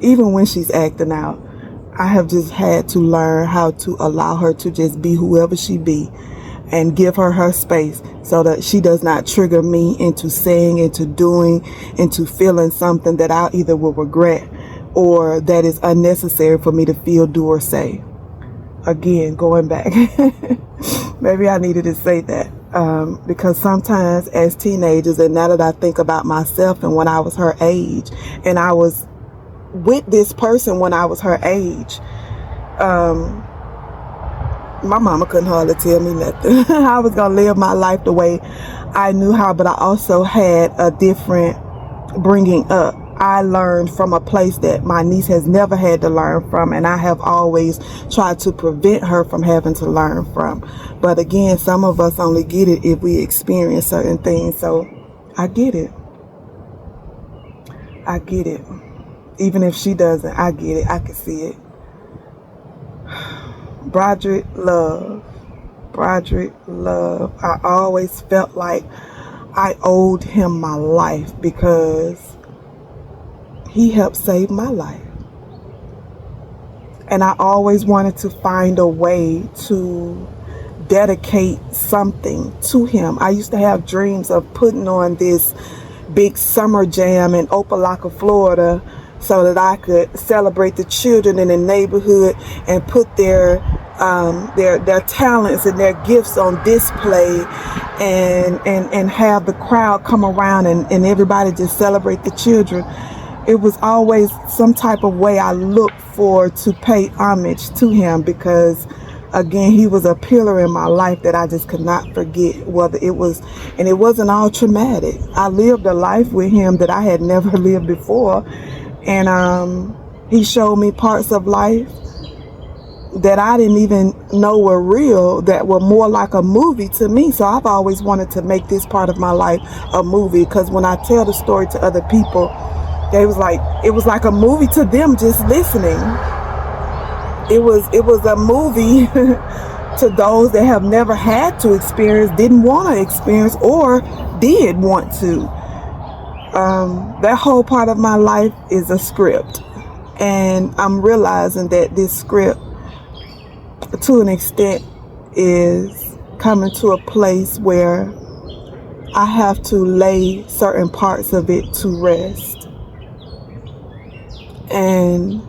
Even when she's acting out, I have just had to learn how to allow her to just be whoever she be, and give her her space so that she does not trigger me into saying, into doing, into feeling something that I either will regret or that is unnecessary for me to feel, do, or say. Again, going back, maybe I needed to say that, because sometimes as teenagers, and now that I think about myself and when I was her age, and I was with this person when I was her age, my mama couldn't hardly tell me nothing. I was going to live my life the way I knew how, but I also had a different bringing up. I learned from a place that my niece has never had to learn from, and I have always tried to prevent her from having to learn from. But again, some of us only get it if we experience certain things. So I get it. I get it. Even if she doesn't, I get it. I can see it. Broderick Love. I always felt like I owed him my life because he helped save my life. And I always wanted to find a way to dedicate something to him. I used to have dreams of putting on this big summer jam in Opelika, Florida, so that I could celebrate the children in the neighborhood and put their talents and their gifts on display, and have the crowd come around and everybody just celebrate the children. It was always some type of way I looked for to pay homage to him, because again, he was a pillar in my life that I just could not forget. Whether it was, and it wasn't all traumatic. I lived a life with him that I had never lived before. And he showed me parts of life that I didn't even know were real, that were more like a movie to me. So I've always wanted to make this part of my life a movie, because when I tell the story to other people, it was like a movie to them just listening. It was a movie to those that have never had to experience, didn't want to experience, or did want to. That whole part of my life is a script, and I'm realizing that this script, to an extent, is coming to a place where I have to lay certain parts of it to rest. And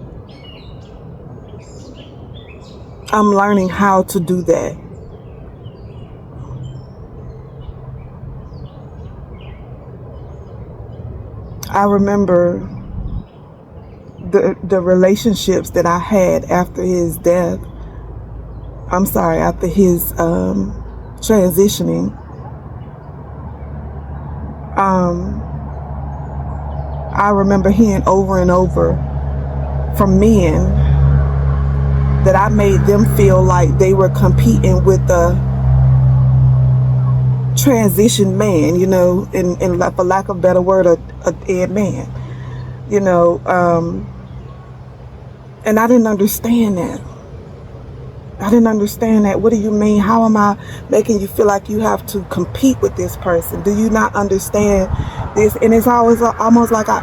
I'm learning how to do that. I remember the relationships that I had after his death. After his transitioning. I remember hearing over and over from men that I made them feel like they were competing with a transition man, and for lack of a better word, a dead man, and I didn't understand that. What do you mean? How am I making you feel like you have to compete with this person? Do you not understand this? And it's always almost like I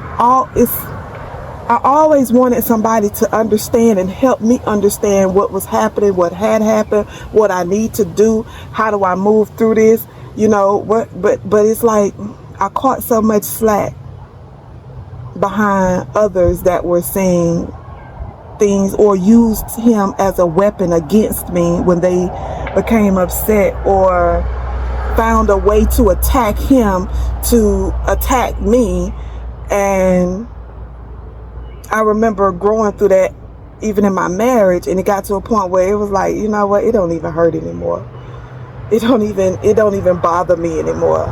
always wanted somebody to understand and help me understand what was happening, what had happened, what I need to do, how do I move through this, but it's like I caught so much slack behind others that were saying things or used him as a weapon against me when they became upset or found a way to attack him to attack me. And I remember growing through that even in my marriage, and it got to a point where it was like, you know what, it don't even hurt anymore. It don't even bother me anymore,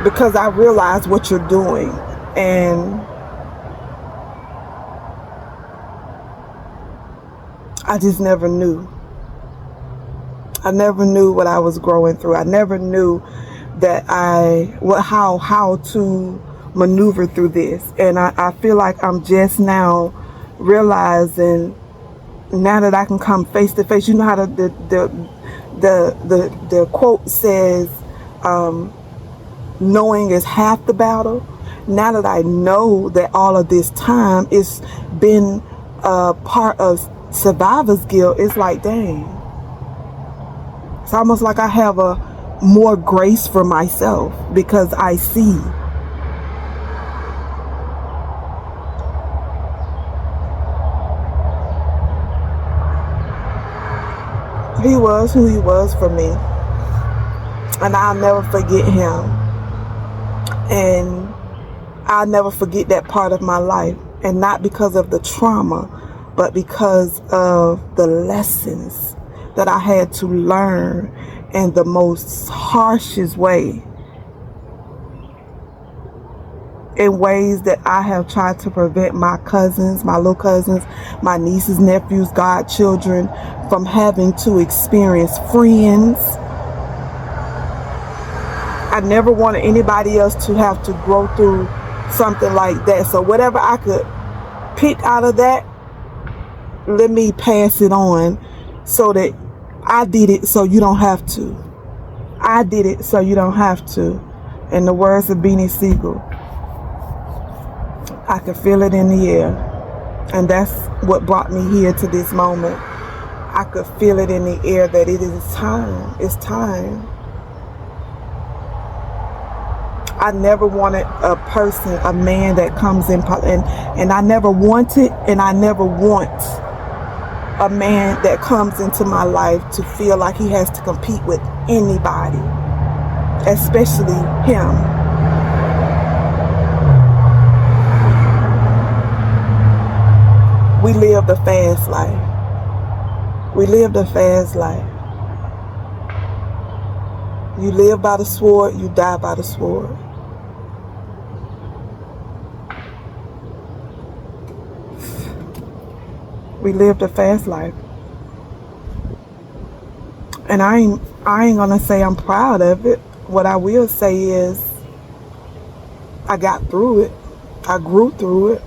because I realize what you're doing. And I just never knew. I never knew what I was growing through. I never knew that how to maneuver through this. And I feel like I'm just now realizing, now that I can come face to face. You know how the quote says, knowing is half the battle. now that I know that all of this time it's been a part of survivor's guilt, it's like, dang, it's almost like I have a more grace for myself because I see. He was who he was for me, and I'll never forget him, and I'll never forget that part of my life, and not because of the trauma, but because of the lessons that I had to learn in the most harshest way, in ways that I have tried to prevent my cousins, my little cousins, my nieces, nephews, godchildren from having to experience, friends. I never wanted anybody else to have to grow through something like that. So whatever I could pick out of that, let me pass it on so that I did it so you don't have to. I did it so you don't have to. In the words of Beanie Siegel, I could feel it in the air. And that's what brought me here to this moment. I could feel it in the air that it is time. It's time. I never wanted a person, a man that comes in, and I never wanted, and I never want a man that comes into my life to feel like he has to compete with anybody, especially him. We live the fast life. We live the fast life. You live by the sword, you die by the sword. We live the fast life. And I ain't gonna say I'm proud of it. What I will say is I got through it. I grew through it.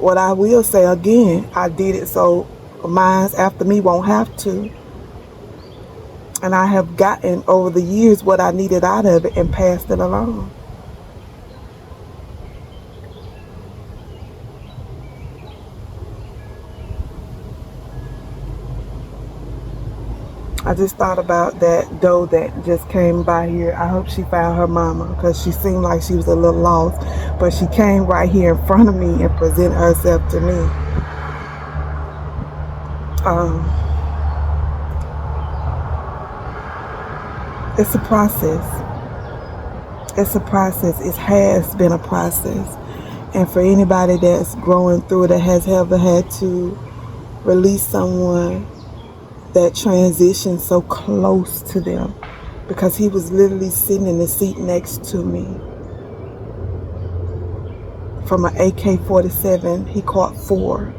What I will say again, I did it so minds after me won't have to. And I have gotten over the years what I needed out of it and passed it along. I just thought about that doe that just came by here. I hope she found her mama because she seemed like she was a little lost. But she came right here in front of me and presented herself to me. It's a process. It's a process. It has been a process. And for anybody that's growing through it, that has ever had to release someone that transitioned so close to them, because he was literally sitting in the seat next to me. From an AK-47, he caught four.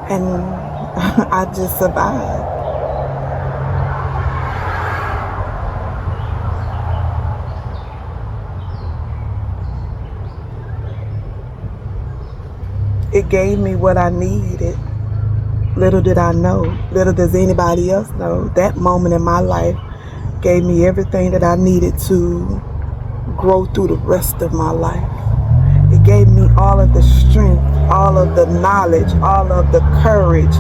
And I just survived. It gave me what I needed. Little did I know, little does anybody else know, that moment in my life gave me everything that I needed to grow through the rest of my life. It gave me all of the strength, all of the knowledge, all of the courage,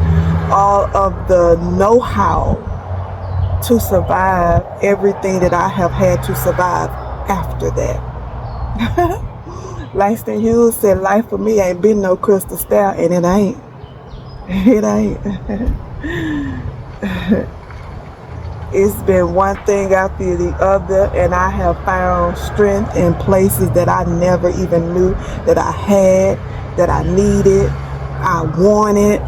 all of the know-how to survive everything that I have had to survive after that. Langston Hughes said, life for me ain't been no crystal stair, and it ain't. It ain't. It's been one thing after the other, and I have found strength in places that I never even knew that I had, that I needed, I wanted.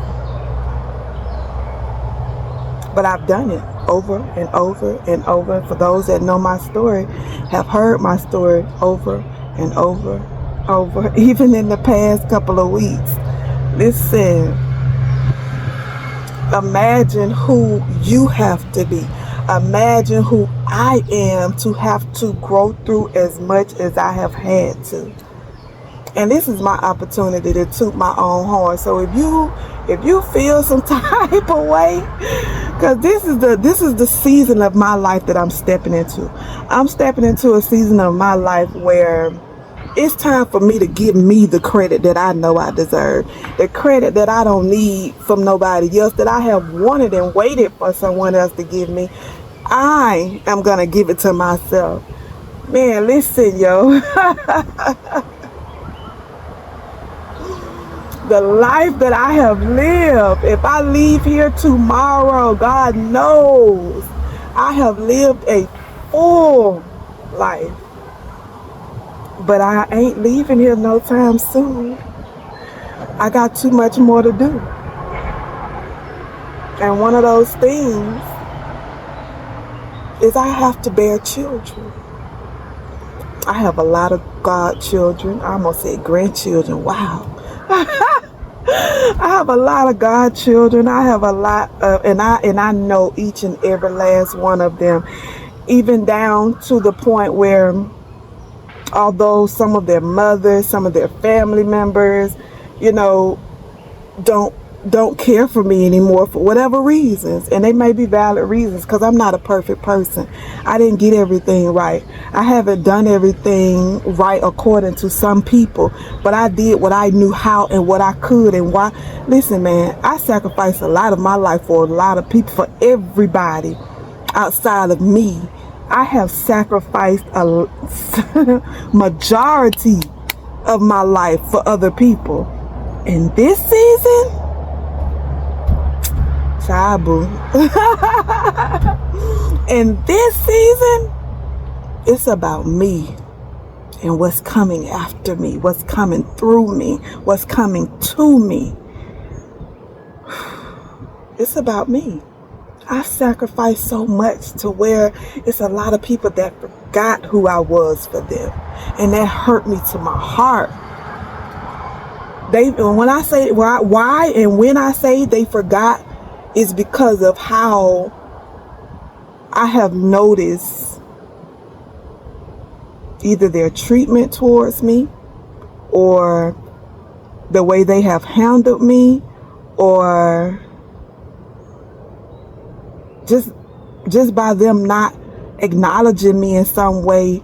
But I've done it over and over and over. For those that know my story, have heard my story over and over. Even in the past couple of weeks. Listen, imagine who you have to be. Imagine who I am to have to grow through as much as I have had to. And this is my opportunity to toot my own horn. So if you feel some type of way, because this is the season of my life that I'm stepping into. I'm stepping into a season of my life where it's time for me to give me the credit that I know I deserve. The credit that I don't need from nobody else, that I have wanted and waited for someone else to give me. I am going to give it to myself. Man, listen, yo. The life that I have lived, if I leave here tomorrow, God knows I have lived a full life. But I ain't leaving here no time soon. I got too much more to do. And one of those things is I have to bear children. I have a lot of godchildren. I almost said grandchildren. Wow. I have a lot of godchildren. I have a lot of, and I know each and every last one of them, even down to the point where, although some of their mothers, some of their family members, you know, don't care for me anymore for whatever reasons, and they may be valid reasons, because I'm not a perfect person. I didn't get everything right. I haven't done everything right according to some people, but I did what I knew how and what I could and why. Listen, man, I sacrificed a lot of my life for a lot of people, for everybody outside of me. I have sacrificed a majority of my life for other people. In this season, Tabu. In this season, it's about me and what's coming after me, what's coming through me, what's coming to me. It's about me. I sacrificed so much to where it's a lot of people that forgot who I was for them. And that hurt me to my heart. When I say why and when I say they forgot, is because of how I have noticed either their treatment towards me, or the way they have handled me, or just by them not acknowledging me in some way.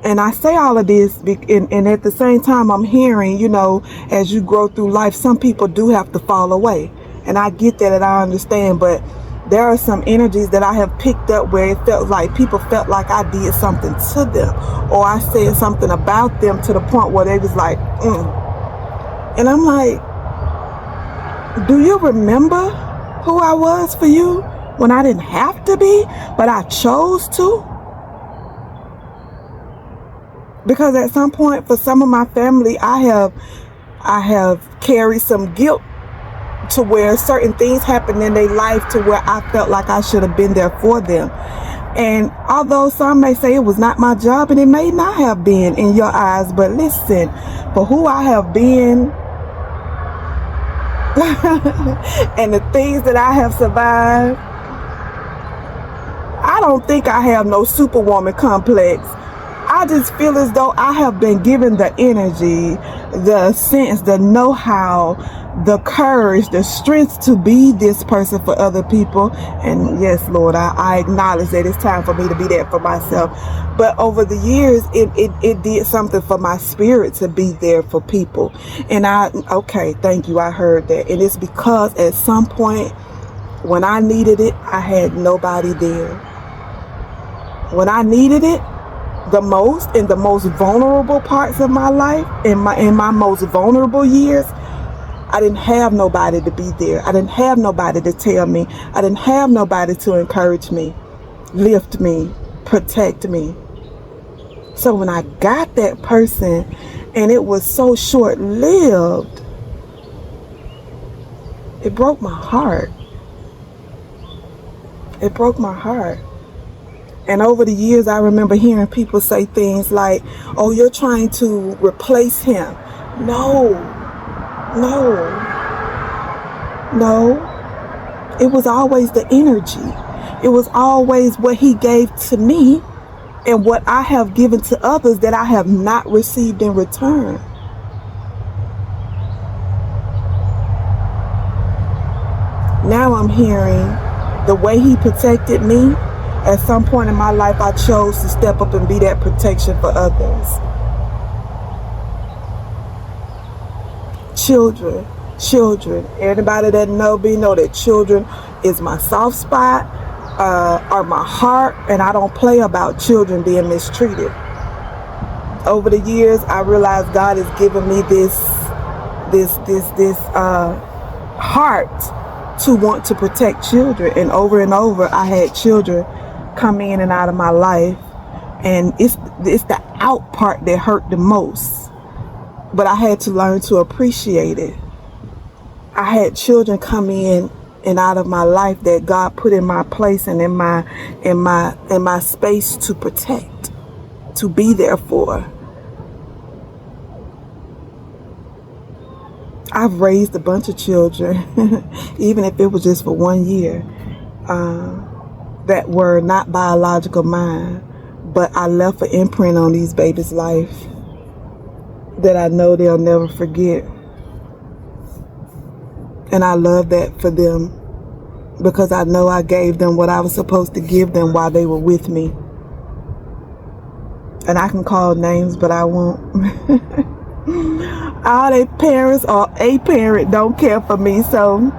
And I say all of this, and at the same time I'm hearing, you know, as you grow through life, some people do have to fall away. And I get that and I understand, but there are some energies that I have picked up where it felt like people felt like I did something to them, or I said something about them to the point where they was like, And I'm like, do you remember who I was for you when I didn't have to be, but I chose to? Because at some point, for some of my family, I have carried some guilt to where certain things happened in their life to where I felt like I should have been there for them. And although some may say it was not my job, and it may not have been in your eyes, but listen, for who I have been and the things that I have survived, I don't think I have no superwoman complex. I just feel as though I have been given the energy, the sense, the know-how, the courage, the strength to be this person for other people. And yes, Lord, I acknowledge that it's time for me to be that for myself. But over the years, it did something for my spirit to be there for people. And okay, thank you, I heard that. And it's because at some point when I needed it, I had nobody there. When I needed it the most, in the most vulnerable parts of my life, in my most vulnerable years, I didn't have nobody to be there. I didn't have nobody to tell me. I didn't have nobody to encourage me, lift me, protect me. So when I got that person, and it was so short-lived, it broke my heart. It broke my heart. And over the years, I remember hearing people say things like, oh, you're trying to replace him. No. It was always the energy. It was always what he gave to me and what I have given to others that I have not received in return. Now I'm hearing the way he protected me. At some point in my life, I chose to step up and be that protection for others. Children. Anybody that know me know that children is my soft spot, or my heart, and I don't play about children being mistreated. Over the years, I realized God has given me this heart to want to protect children, and over I had children come in and out of my life, and it's the out part that hurt the most. But I had to learn to appreciate it. I had children come in and out of my life that God put in my place and in my space to protect, to be there for. I've raised a bunch of children, even if it was just for 1 year, that were not biological mine, but I left an imprint on these babies' life that I know they'll never forget. And I love that for them, because I know I gave them what I was supposed to give them while they were with me. And I can call names, but I won't. All their parents or a parent don't care for me, so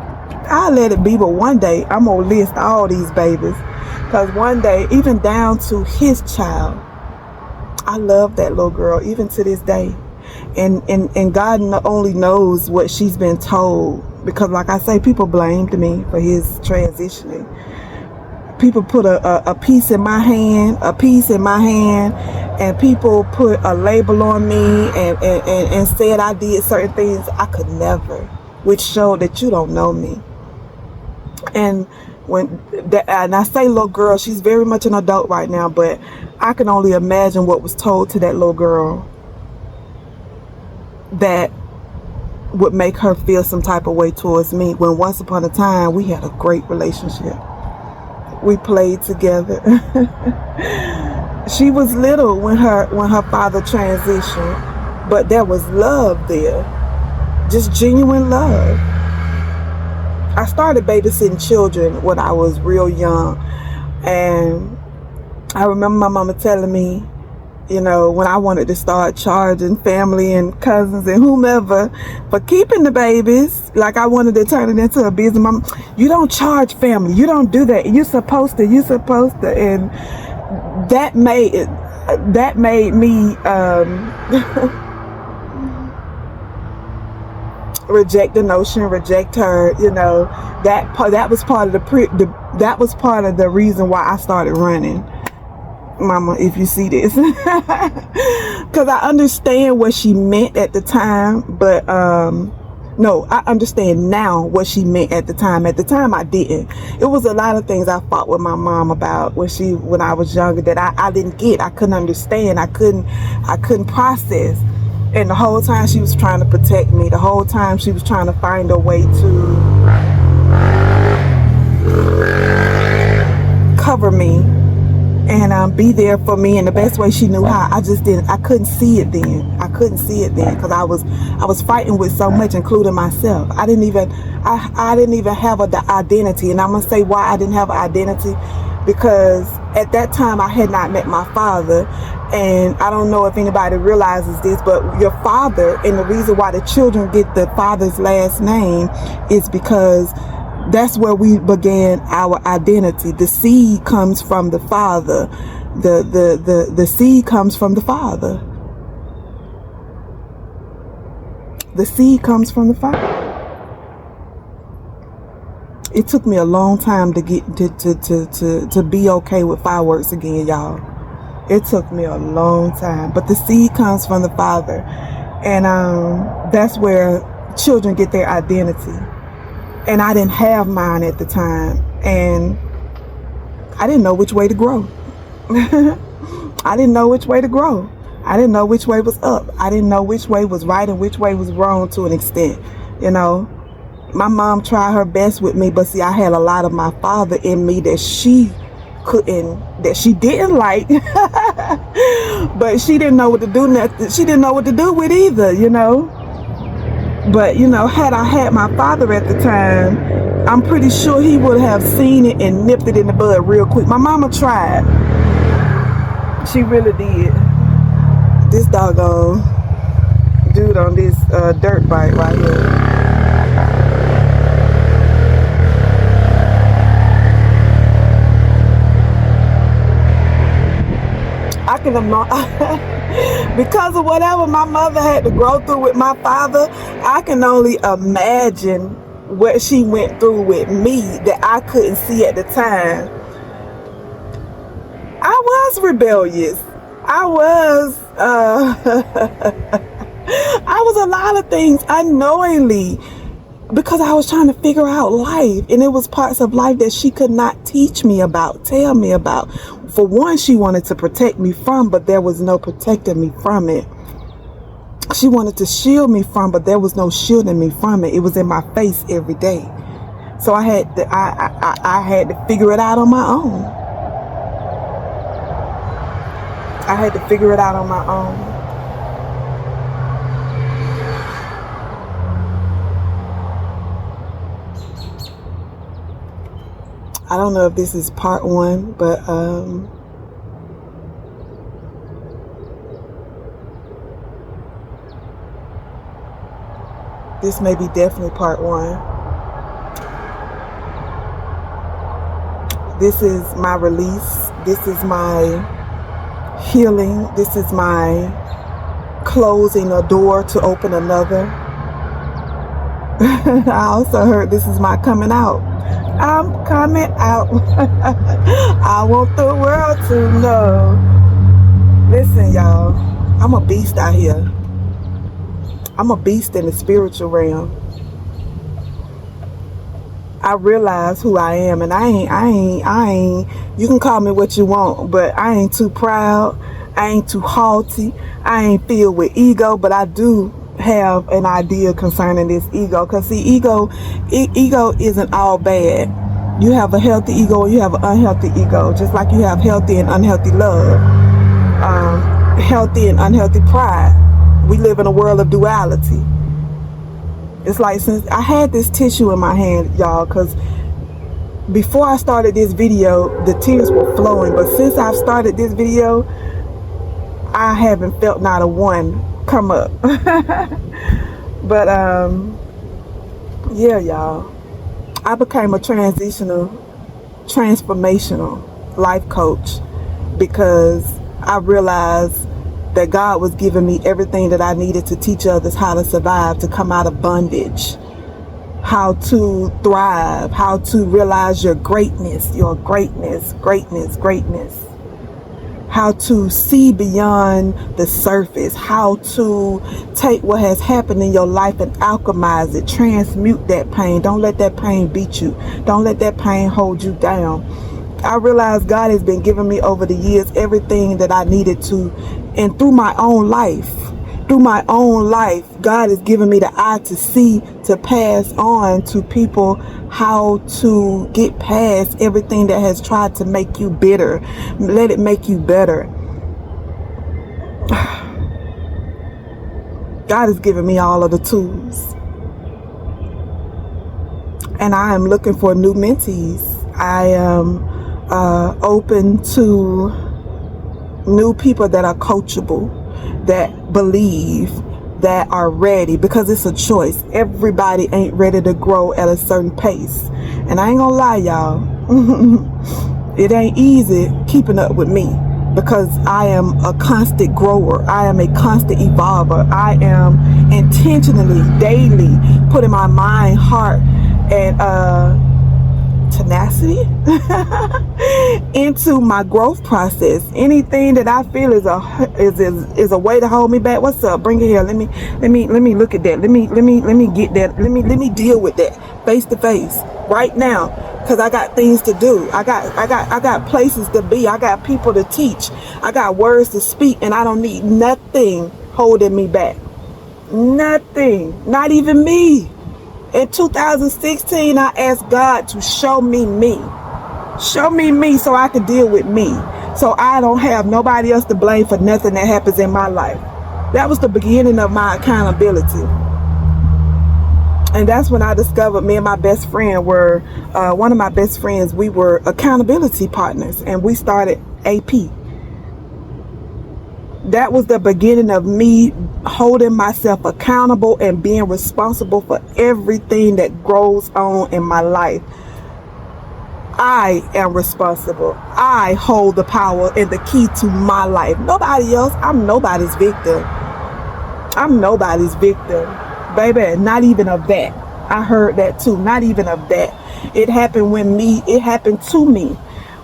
I'll let it be. But one day I'm gonna list all these babies, because one day, even down to his child, I love that little girl even to this day. And God only knows what she's been told, because like I say, people blamed me for his transitioning. People put a piece in my hand, and people put a label on me and said I did certain things I could never, which showed that you don't know me. And and I say little girl, she's very much an adult right now, but I can only imagine what was told to that little girl that would make her feel some type of way towards me, when once upon a time we had a great relationship. We played together. She was little when her father transitioned, but there was love there, just genuine love. I started babysitting children when I was real young, and I remember my mama telling me, you know, when I wanted to start charging family and cousins and whomever for keeping the babies, like I wanted to turn it into a business. Mom, you don't charge family, you don't do that, you're supposed to, and that made me reject the notion, reject her. You know, that was part of that was part of the reason why I started running. Mama, if you see this, because I understand what she meant at the time, but no, I understand now what she meant at the time. At the time, I didn't. It was a lot of things I fought with my mom about when I was younger that I didn't get. I couldn't understand. I couldn't process. And the whole time she was trying to protect me. The whole time she was trying to find a way to cover me and be there for me in the best way she knew how. I couldn't see it then. Because I was fighting with so much, including myself. I didn't even have an identity. And I'm gonna say why I didn't have an identity, because at that time I had not met my father. And I don't know if anybody realizes this, but your father, and the reason why the children get the father's last name is because that's where we began our identity. The seed comes from the father. The seed comes from the father. The seed comes from the father. It took me a long time to get to be okay with fireworks again, y'all. It took me a long time, but the seed comes from the father, and that's where children get their identity. And I didn't have mine at the time, and I didn't know which way to grow. I didn't know which way to grow. I didn't know which way was up. I didn't know which way was right and which way was wrong to an extent. You know, my mom tried her best with me, but see, I had a lot of my father in me that she that she didn't like, but she didn't know what to do nothing. She didn't know what to do with either, you know. But, you know, had I had my father at the time, I'm pretty sure he would have seen it and nipped it in the bud real quick. My mama tried. She really did. This doggone dude on this dirt bike right here. I can because of whatever my mother had to go through with my father, I can only imagine what she went through with me that I couldn't see at the time. I was rebellious. I was I was a lot of things unknowingly, because I was trying to figure out life, and it was parts of life that she could not teach me about, tell me about. For one, she wanted to protect me from, but there was no protecting me from it. She wanted to shield me from, but there was no shielding me from it. It was in my face every day. So I had to figure it out on my own. I had to figure it out on my own. I don't know if this is part one, but this may be definitely part one. This is my release. This is my healing. This is my closing a door to open another. I also heard this is my coming out. I'm coming out. I want the world to know. Listen, y'all, I'm a beast out here. I'm a beast in the spiritual realm. I realize who I am, and I ain't, you can call me what you want, but I ain't too proud. I ain't too haughty. I ain't filled with ego, but I do have an idea concerning this ego, because see, ego isn't all bad. You have a healthy ego and you have an unhealthy ego, just like you have healthy and unhealthy love, healthy and unhealthy pride. We live in a world of duality. It's like, since I had this tissue in my hand, y'all, because before I started this video the tears were flowing, but since I've started this video I haven't felt not a one come up. But yeah, y'all, I became a transformational life coach because I realized that God was giving me everything that I needed to teach others how to survive, to come out of bondage, how to thrive, how to realize your greatness, how to see beyond the surface, how to take what has happened in your life and alchemize it, transmute that pain. Don't let that pain beat you. Don't let that pain hold you down. I realized God has been giving me over the years everything that I needed to, and through my own life, God has given me the eye to see, to pass on to people how to get past everything that has tried to make you bitter. Let it make you better. God has given me all of the tools. And I am looking for new mentees. I am open to new people that are coachable, that believe, that are ready, because it's a choice. Everybody ain't ready to grow at a certain pace. And I ain't gonna lie, y'all, it ain't easy keeping up with me, because I am a constant grower. I am a constant evolver. I am intentionally, daily putting my mind, heart, and tenacity into my growth process. Anything that I feel is a way to hold me back. What's up? Bring it here. Let me look at that. Let me get that. Let me deal with that face to face right now, because I got things to do. I got places to be. I got people to teach. I got words to speak, and I don't need nothing holding me back. Nothing. Not even me. In 2016, I asked God to show me me. Show me me so I can deal with me. So I don't have nobody else to blame for nothing that happens in my life. That was the beginning of my accountability. And that's when I discovered me and my best friend were, one of my best friends, we were accountability partners, and we started AP. That was the beginning of me holding myself accountable and being responsible for everything that grows on in my life. I am responsible. I hold the power and the key to my life. Nobody else. I'm nobody's victim. I'm nobody's victim. Baby, not even of that. I heard that too. Not even of that. It happened it happened to me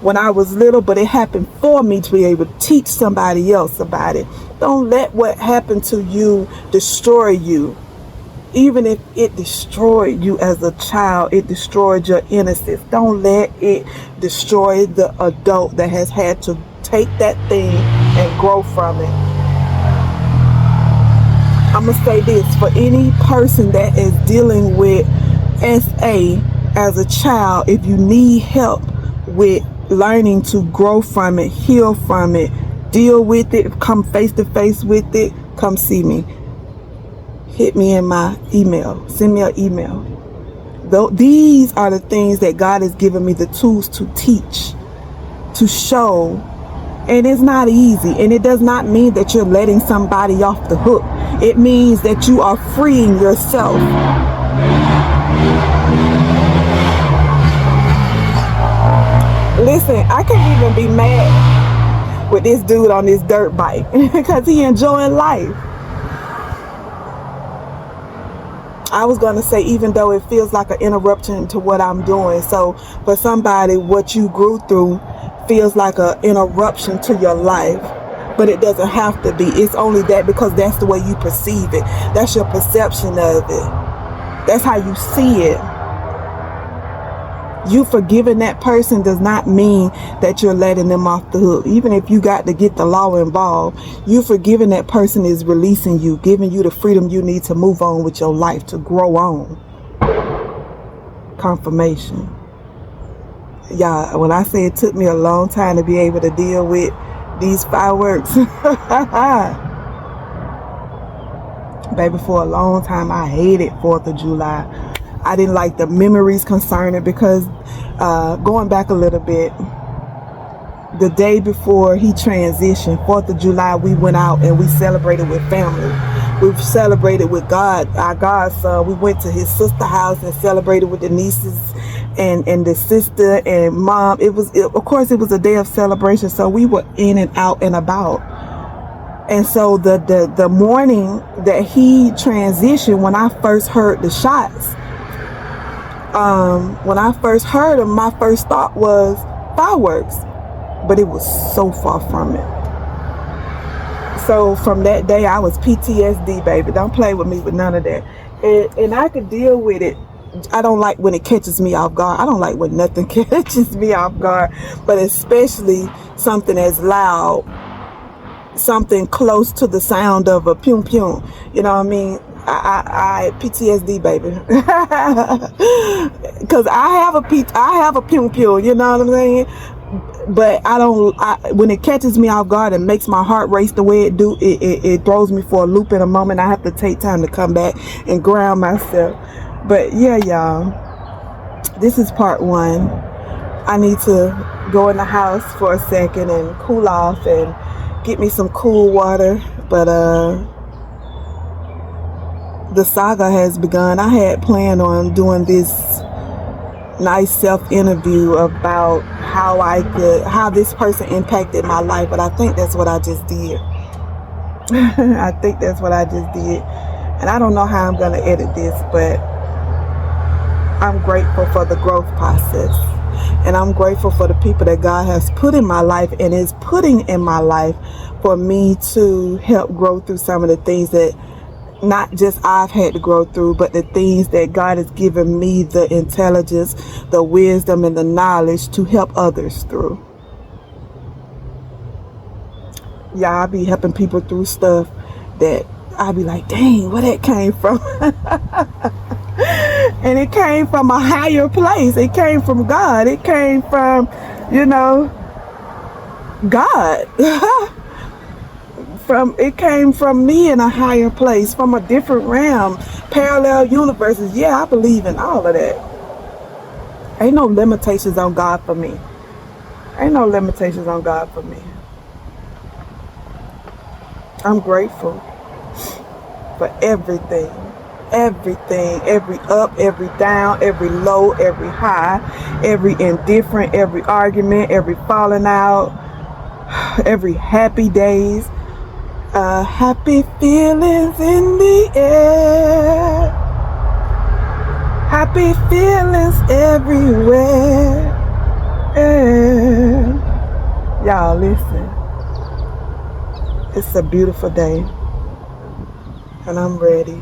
when I was little, but it happened for me to be able to teach somebody else about it. Don't let what happened to you destroy you. Even if it destroyed you as a child, it destroyed your innocence. Don't let it destroy the adult that has had to take that thing and grow from it. I'm going to say this, for any person that is dealing with SA as a child, if you need help with learning to grow from it, heal from it, deal with it, come face to face with it, come see me. Hit me in my email. Send me an email. These are the things that God has given me the tools to teach, to show. And it's not easy. And it does not mean that you're letting somebody off the hook. It means that you are freeing yourself. Listen, I can't even be mad with this dude on this dirt bike because he enjoying life. I was going to say, even though it feels like an interruption to what I'm doing. So for somebody, what you grew through feels like an interruption to your life. But it doesn't have to be. It's only that because that's the way you perceive it. That's your perception of it. That's how you see it. You forgiving that person does not mean that you're letting them off the hook. Even if you got to get the law involved, you forgiving that person is releasing you, giving you the freedom you need to move on with your life, to grow on. Confirmation. Yeah, when I say it took me a long time to be able to deal with these fireworks, baby, for a long time I hated 4th of July. I didn't like the memories concerning, because going back a little bit, the day before he transitioned, 4th of July, we went out and we celebrated with family. We celebrated with God, our godson. We went to his sister's house and celebrated with the nieces and the sister and mom. Of course, it was a day of celebration, so we were in and out and about. And so the morning that he transitioned, when I first heard the shots, when I first heard him, my first thought was fireworks, but it was so far from it. So from that day, I was PTSD, baby. Don't play with me with none of that. And I could deal with it. I don't like when it catches me off guard. I don't like when nothing catches me off guard, but especially something as loud, something close to the sound of a pew pew. You know what I mean? I PTSD, baby. Because I have a pew pew, you know what I'm saying? But when it catches me off guard and makes my heart race the way it do, it throws me for a loop in a moment. I have to take time to come back and ground myself. But yeah, y'all, this is part 1. I need to go in the house for a second and cool off and get me some cool water. But the saga has begun. I had planned on doing this nice self-interview about how this person impacted my life, but I think that's what I just did. I think that's what I just did. And I don't know how I'm going to edit this, but I'm grateful for the growth process. And I'm grateful for the people that God has put in my life and is putting in my life for me to help grow through some of the things that not just I've had to grow through, but the things that God has given me the intelligence, the wisdom, and the knowledge to help others through. Yeah, I'll be helping people through stuff that I'll be like, dang, where that came from? And it came from a higher place. It came from God. It came from, God. It came from me in a higher place, from a different realm, parallel universes. Yeah, I believe in all of that. Ain't no limitations on God for me. Ain't no limitations on God for me. I'm grateful for everything. Everything. Every up, every down, every low, every high, every indifferent, every argument, every falling out, every happy days. Happy feelings in the air. Happy feelings everywhere. And y'all listen. It's a beautiful day. And I'm ready.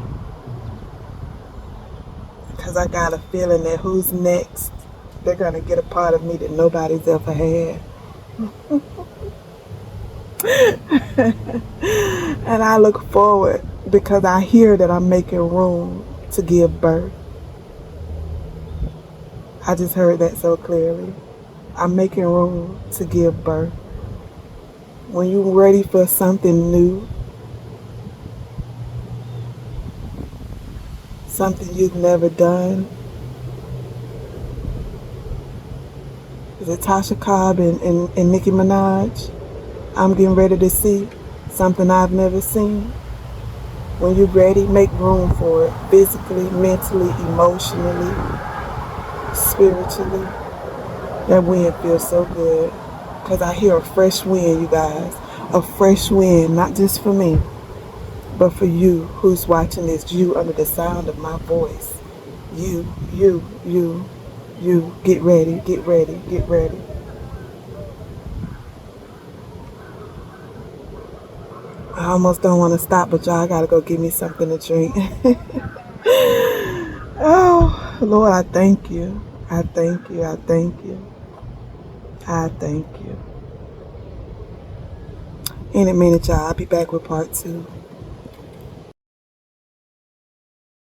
Because I got a feeling that who's next, they're going to get a part of me that nobody's ever had. And I look forward because I hear that I'm making room to give birth. I just heard that so clearly. I'm making room to give birth. When you're ready for something new, something you've never done. Is it Tasha Cobb and Nicki Minaj? I'm getting ready to see something I've never seen. When you're ready, make room for it. Physically, mentally, emotionally, spiritually. That wind feels so good. Because I hear a fresh wind, you guys. A fresh wind, not just for me, but for you who's watching this. You under the sound of my voice. You. Get ready, get ready, get ready. I almost don't want to stop, but y'all gotta go give me something to drink. Oh, Lord, I thank you. I thank you. I thank you. I thank you. In a minute, y'all, I'll be back with part 2.